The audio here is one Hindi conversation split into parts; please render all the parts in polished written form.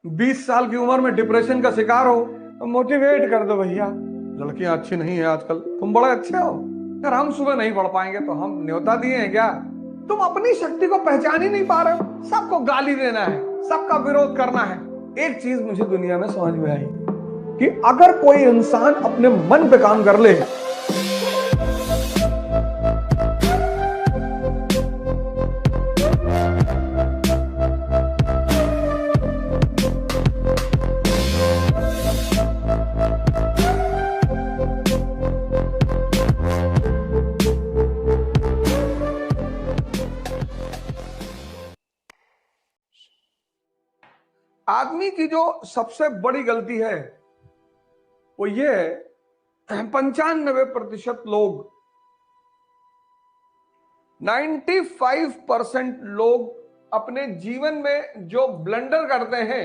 20 साल की उम्र में डिप्रेशन का शिकार हो तो मोटिवेट कर दो भैया, लड़कियां अच्छी नहीं है आजकल, तुम बड़े अच्छे हो। यार हम सुबह नहीं पढ़ पाएंगे तो हम न्योता दिए हैं क्या? तुम अपनी शक्ति को पहचान ही नहीं पा रहे हो, सबको गाली देना है, सबका विरोध करना है। एक चीज मुझे दुनिया में समझ में आई कि अगर कोई इंसान अपने मन पे काम कर ले, आदमी की जो सबसे बड़ी गलती है वो ये है, 95% लोग, 95% लोग अपने जीवन में जो ब्लंडर करते हैं,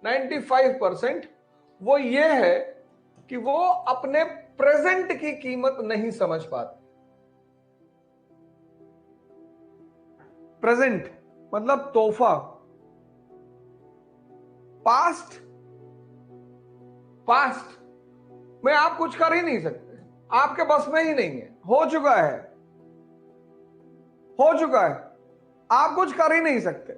95% वो ये है कि वो अपने प्रेजेंट की कीमत नहीं समझ पाते। प्रेजेंट मतलब तोहफा, पास्ट पास्ट में आप कुछ कर ही नहीं सकते, आपके बस में ही नहीं है, हो चुका है, हो चुका है, आप कुछ कर ही नहीं सकते,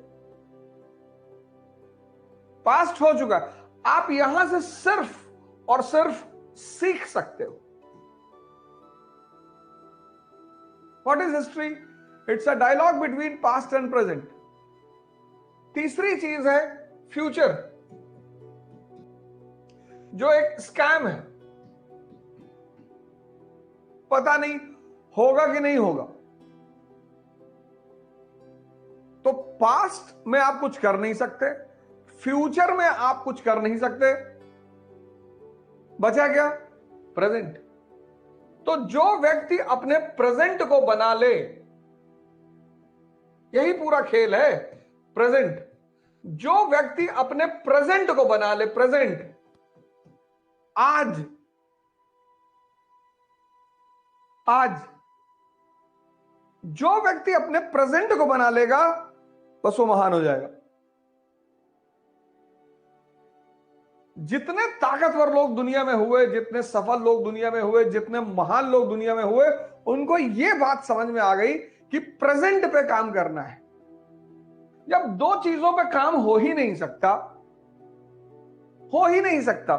पास्ट हो चुका है। आप यहां से सिर्फ और सिर्फ सीख सकते हो। What is history? It's a dialogue between past and present. तीसरी चीज है फ्यूचर, जो एक स्कैम है, पता नहीं होगा कि नहीं होगा। तो पास्ट में आप कुछ कर नहीं सकते, फ्यूचर में आप कुछ कर नहीं सकते, बचा क्या? प्रेजेंट। तो जो व्यक्ति अपने प्रेजेंट को बना ले, यही पूरा खेल है, प्रेजेंट। जो व्यक्ति अपने प्रेजेंट को बना ले, प्रेजेंट, आज आज जो व्यक्ति अपने प्रेजेंट को बना लेगा बस वो महान हो जाएगा। जितने ताकतवर लोग दुनिया में हुए, जितने सफल लोग दुनिया में हुए, जितने महान लोग दुनिया में हुए, उनको यह बात समझ में आ गई कि प्रेजेंट पे काम करना है। जब दो चीजों पे काम हो ही नहीं सकता, हो ही नहीं सकता,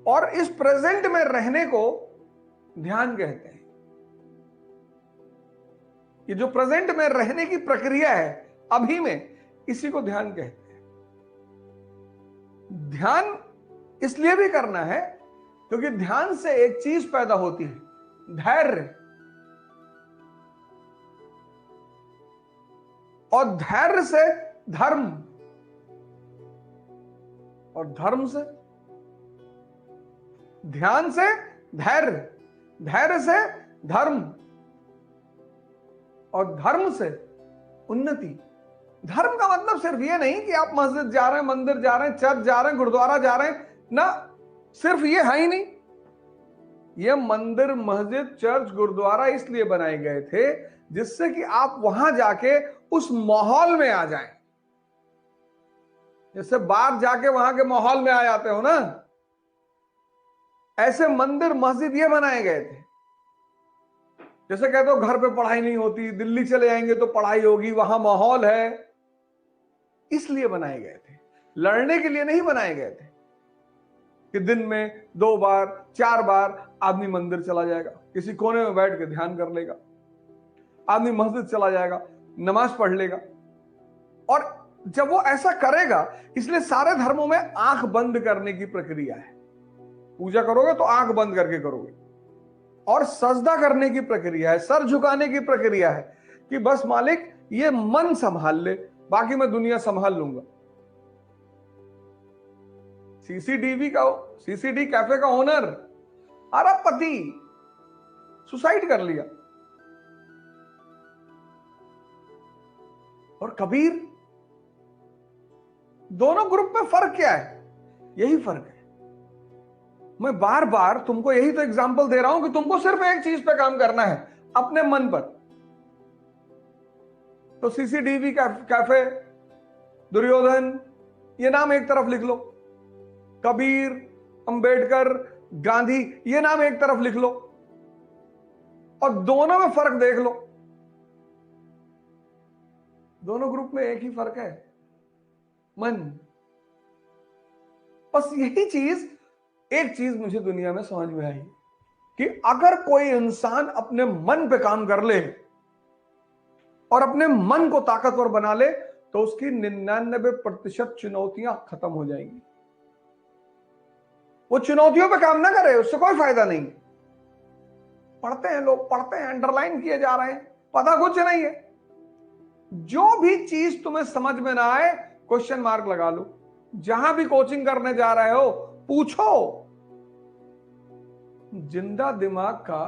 और इस प्रेजेंट में रहने को ध्यान कहते हैं। ये जो प्रेजेंट में रहने की प्रक्रिया है अभी में, इसी को ध्यान कहते हैं। ध्यान इसलिए भी करना है क्योंकि ध्यान से एक चीज पैदा होती है, धैर्य। और धैर्य से धर्म, और धर्म से ध्यान से धैर्य, धैर्य से धर्म, और धर्म से उन्नति। धर्म का मतलब सिर्फ ये नहीं कि आप मस्जिद जा रहे हैं, मंदिर जा रहे हैं, चर्च जा रहे हैं, गुरुद्वारा जा रहे हैं ना, सिर्फ ये है ही नहीं। ये मंदिर, मस्जिद, चर्च, गुरुद्वारा इसलिए बनाए गए थे जिससे कि आप वहां जाके उस माहौल में आ जाएं। जैसे बाहर जाके वहां के माहौल में आ जाते हो ना, ऐसे मंदिर, मस्जिद ये बनाए गए थे। जैसे कहते हो घर पे पढ़ाई नहीं होती, दिल्ली चले जाएंगे तो पढ़ाई होगी, वहां माहौल है, इसलिए बनाए गए थे। लड़ने के लिए नहीं बनाए गए थे कि दिन में 2 बार 4 बार आदमी मंदिर चला जाएगा, किसी कोने में बैठ के ध्यान कर लेगा, आदमी मस्जिद चला जाएगा, नमाज पढ़ लेगा। और जब वो ऐसा करेगा, इसलिए सारे धर्मों में आंख बंद करने की प्रक्रिया है। पूजा करोगे तो आंख बंद करके करोगे, और सजदा करने की प्रक्रिया है, सर झुकाने की प्रक्रिया है कि बस मालिक ये मन संभाल ले, बाकी मैं दुनिया संभाल लूंगा। सीसीडी कैफे का ओनर, अरबपति, सुसाइड कर लिया। और कबीर, दोनों ग्रुप में फर्क क्या है? यही फर्क है। मैं बार बार तुमको यही तो एग्जांपल दे रहा हूं कि तुमको सिर्फ एक चीज पे काम करना है, अपने मन पर। तो सीसीडीवी कैफे, दुर्योधन, ये नाम एक तरफ लिख लो, कबीर, अंबेडकर, गांधी, ये नाम एक तरफ लिख लो, और दोनों में फर्क देख लो। दोनों ग्रुप में एक ही फर्क है, मन। बस यही चीज, एक चीज मुझे दुनिया में समझ में आई कि अगर कोई इंसान अपने मन पे काम कर ले और अपने मन को ताकतवर बना ले तो उसकी 99% चुनौतियां खत्म हो जाएंगी। वो चुनौतियों पे काम ना करे, उससे कोई फायदा नहीं। पढ़ते हैं लोग, पढ़ते हैं, अंडरलाइन किए जा रहे हैं, पता कुछ नहीं है। जो भी चीज तुम्हें समझ में ना आए, क्वेश्चन मार्क लगा लो। जहां भी कोचिंग करने जा रहे हो, पूछो। जिंदा दिमाग का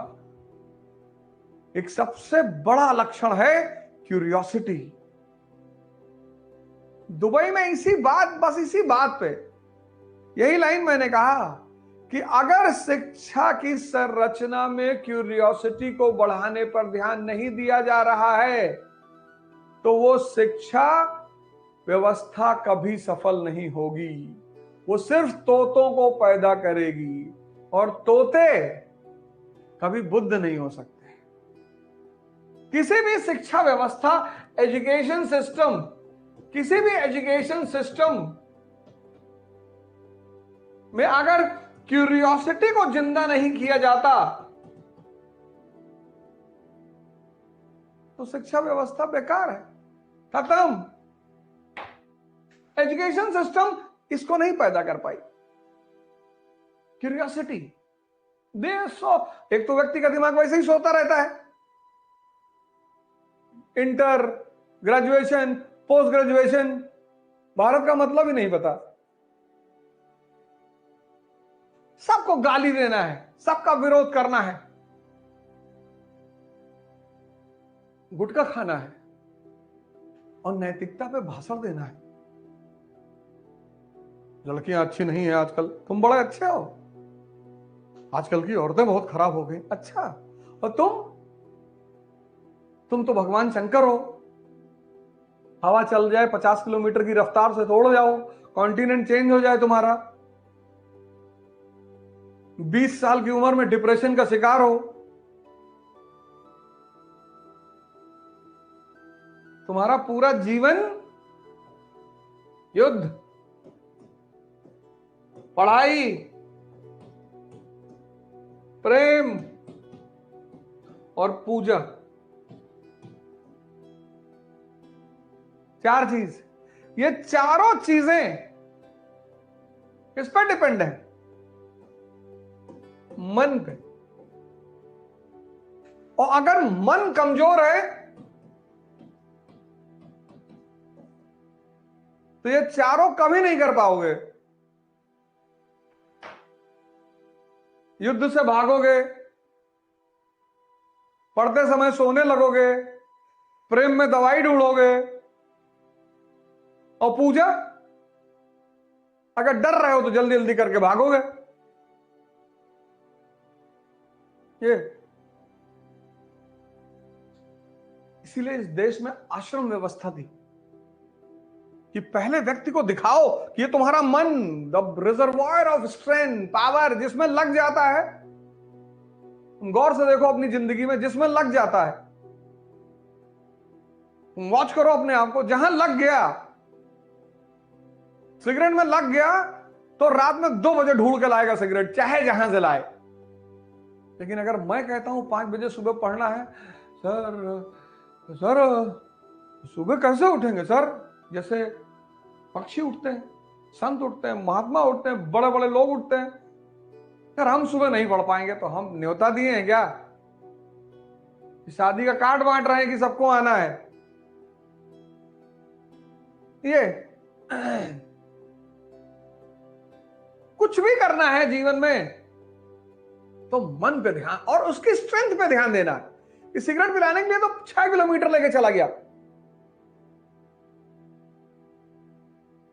एक सबसे बड़ा लक्षण है क्यूरियोसिटी। दुबई में इसी बात पे यही लाइन मैंने कहा कि अगर शिक्षा की संरचना में क्यूरियोसिटी को बढ़ाने पर ध्यान नहीं दिया जा रहा है तो वो शिक्षा व्यवस्था कभी सफल नहीं होगी। वो सिर्फ तोतों को पैदा करेगी और तोते कभी बुद्ध नहीं हो सकते। किसी भी शिक्षा व्यवस्था, एजुकेशन सिस्टम, किसी भी एजुकेशन सिस्टम में अगर क्यूरियोसिटी को जिंदा नहीं किया जाता तो शिक्षा व्यवस्था बेकार है, खत्म। एजुकेशन सिस्टम इसको नहीं पैदा कर पाई, क्यूरियोसिटी। एक तो व्यक्ति का दिमाग वैसे ही सोता रहता है, inter, graduation, post graduation, Bharat का मतलब ही नहीं पता, सबको गाली देना है, सबका विरोध करना है, गुटखा खाना है और नैतिकता पे भाषण देना है। लड़कियां अच्छी नहीं है आजकल, तुम बड़े अच्छे हो, आजकल की औरतें बहुत खराब हो गई। अच्छा, और तुम तो भगवान शंकर हो, हवा चल जाए 50 किलोमीटर की रफ्तार से तोड़ जाओ, कॉन्टिनेंट चेंज हो जाए तुम्हारा, 20 साल की उम्र में डिप्रेशन का शिकार हो, तुम्हारा पूरा जीवन युद्ध, पढ़ाई, प्रेम और पूजा, 4 चीज, ये चारों चीजें किस पर डिपेंड है? मन पे। और अगर मन कमजोर है तो ये चारों कभी नहीं कर पाओगे। युद्ध से भागोगे, पढ़ते समय सोने लगोगे, प्रेम में दवाई ढूंढोगे, और पूजा, अगर डर रहे हो तो जल्दी जल्दी करके भागोगे। ये इसीलिए इस देश में आश्रम व्यवस्था थी कि पहले व्यक्ति को दिखाओ कि ये तुम्हारा मन, the reservoir of strength, power, जिसमें लग जाता है। तुम गौर से देखो अपनी जिंदगी में, जिसमें लग जाता है, तुम वॉच करो अपने आप को, जहां लग गया, सिगरेट में लग गया तो रात में 2 बजे ढूंढ के लाएगा सिगरेट, चाहे जहां से लाए। लेकिन अगर मैं कहता हूं 5 बजे सुबह पढ़ना है, सर सुबह कैसे उठेंगे सर? जैसे पक्षी उठते हैं, संत उठते हैं, महात्मा उठते हैं, बड़े बड़े लोग उठते हैं, यार हम सुबह नहीं पढ़ पाएंगे तो हम न्योता दिए हैं क्या? शादी का कार्ड बांट रहे हैं कि सबको आना है? ये कुछ भी करना है जीवन में तो मन पे ध्यान और उसकी स्ट्रेंथ पे ध्यान देना। इस सिगरेट पिलाने के लिए तो 6 किलोमीटर लेके चला गया।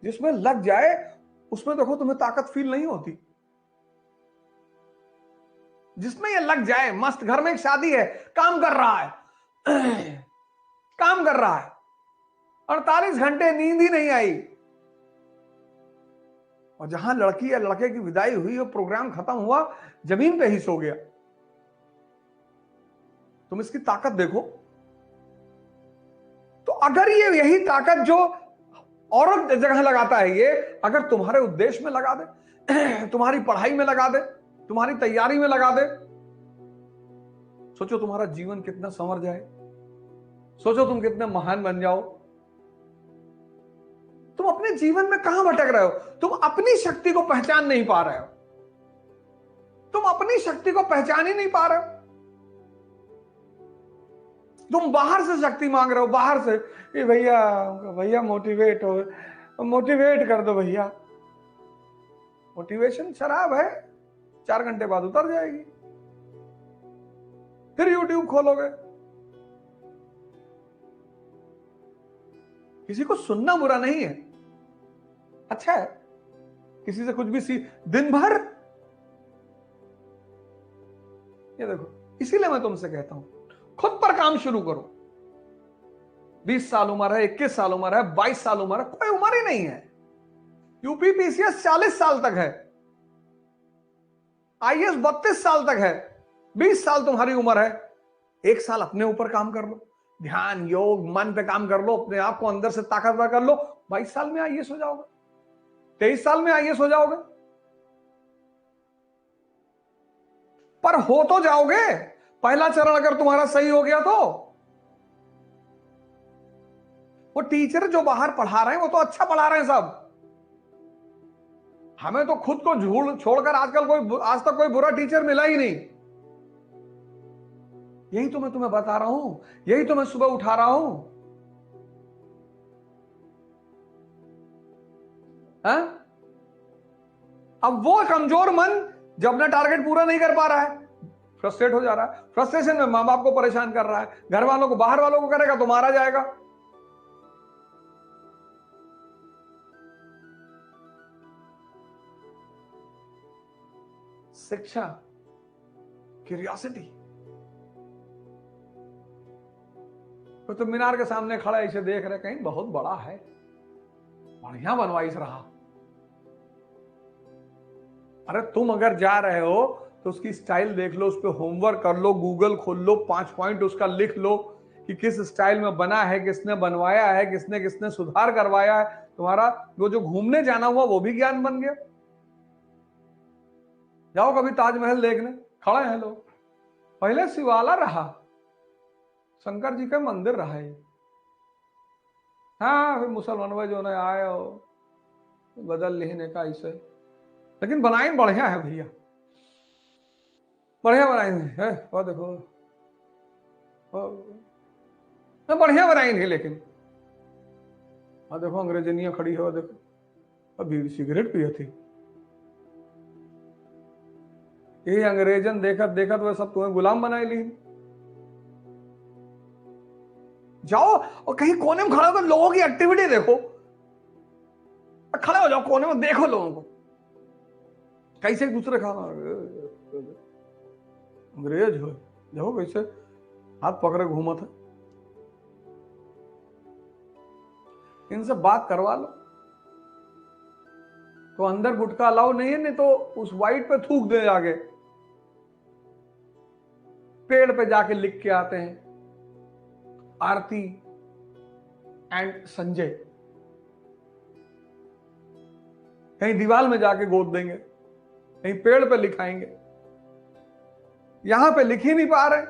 जिसमें लग जाए उसमें देखो तुम्हें ताकत फील नहीं होती। जिसमें ये लग जाए, मस्त घर में एक शादी है, काम कर रहा है काम कर रहा है, 48 घंटे नींद ही नहीं आई, और जहां लड़की या लड़के की विदाई हुई और प्रोग्राम खत्म हुआ, जमीन पे ही सो गया। तुम इसकी ताकत देखो। तो अगर ये यही ताकत जो औरत जगह लगाता है, ये अगर तुम्हारे उद्देश्य में लगा दे, तुम्हारी पढ़ाई में लगा दे, तुम्हारी तैयारी में लगा दे, सोचो तुम्हारा जीवन कितना संवर जाए, सोचो तुम कितने महान बन जाओ। तुम अपने जीवन में कहां भटक रहे हो? तुम अपनी शक्ति को पहचान नहीं पा रहे हो, तुम अपनी शक्ति को पहचान ही नहीं पा रहे हो। तुम बाहर से शक्ति मांग रहे हो, बाहर से, ये भैया भैया मोटिवेट हो, मोटिवेट कर दो भैया। मोटिवेशन शराब है, 4 घंटे बाद उतर जाएगी। फिर यूट्यूब खोलोगे। किसी को सुनना बुरा नहीं है, अच्छा है। किसी से कुछ भी दिन भर, ये देखो, इसीलिए मैं तुमसे कहता हूं खुद पर काम शुरू करो। 20 साल उम्र है, 21 साल उम्र है, 22 साल उम्र है, कोई उम्र ही नहीं है। यूपीपीसीएस 40 साल तक है, आईएएस 32 साल तक है। 20 साल तुम्हारी उम्र है, 1 साल अपने ऊपर काम कर लो, ध्यान योग मन पे काम कर लो, अपने आप को अंदर से ताकतवर कर लो। 22 साल में आईएएस हो जाओगे, 23 साल में आईएएस हो जाओगे। पर हो तो जाओगे। पहला चरण अगर तुम्हारा सही हो गया तो। वो टीचर जो बाहर पढ़ा रहे हैं वो तो अच्छा पढ़ा रहे हैं सब, हमें तो खुद को छोड़कर आजकल आज तक कोई बुरा टीचर मिला ही नहीं। यही तो मैं तुम्हें बता रहा हूं, यही तो मैं सुबह उठा रहा हूं। अब वो कमजोर मन जब अपना टारगेट पूरा नहीं कर पा रहा है, फ्रस्ट्रेट हो जा रहा है, फ्रस्ट्रेशन में मां बाप को परेशान कर रहा है, घर वालों को, बाहर वालों को करेगा तो मारा जाएगा। शिक्षा, क्यूरियोसिटी। तो मीनार के सामने खड़ा इसे देख रहे, कहीं बहुत बड़ा है, बढ़िया बनवाइश रहा। अरे तुम अगर जा रहे हो तो उसकी स्टाइल देख लो, उस पर होमवर्क कर लो, गूगल खोल लो, 5 पॉइंट उसका लिख लो कि किस स्टाइल में बना है, किसने बनवाया है, किसने किसने सुधार करवाया है। तुम्हारा वो जो घूमने जाना हुआ वो भी ज्ञान बन गया। जाओ कभी ताजमहल देखने, खड़े हैं लोग, पहले शिवाला रहा, शंकर जी का मंदिर रहा है। हाँ फिर मुसलमान जो ने आए और बदल लेने का इसे, लेकिन बनाए बढ़िया है भैया, बढ़िया बनाए हैं। वो देखो बढ़िया बनाई थी, लेकिन देखो अंग्रेजनिया खड़ी है, देखो अभी सिगरेट पिए थी। ये अंग्रेजन देखत देखत वह सब तुम्हें गुलाम बनाए ली। जाओ और कहीं कोने में खड़ा होकर लोगों की एक्टिविटी देखो, खड़े हो जाओ कोने में, देखो लोगों को कैसे एक दूसरे खाना, अंग्रेज हो देखो कैसे हाथ पकड़े घूमा था। इनसे बात करवा लो तो अंदर गुटखा अलाउ नहीं है, नहीं तो उस वाइट पे थूक दे जाके। पेड़ पे जाके लिख के आते हैं आरती एंड संजय, कहीं दीवार में जाके गोद देंगे, कहीं पेड़ पे लिखाएंगे, यहां पे लिख ही नहीं पा रहे।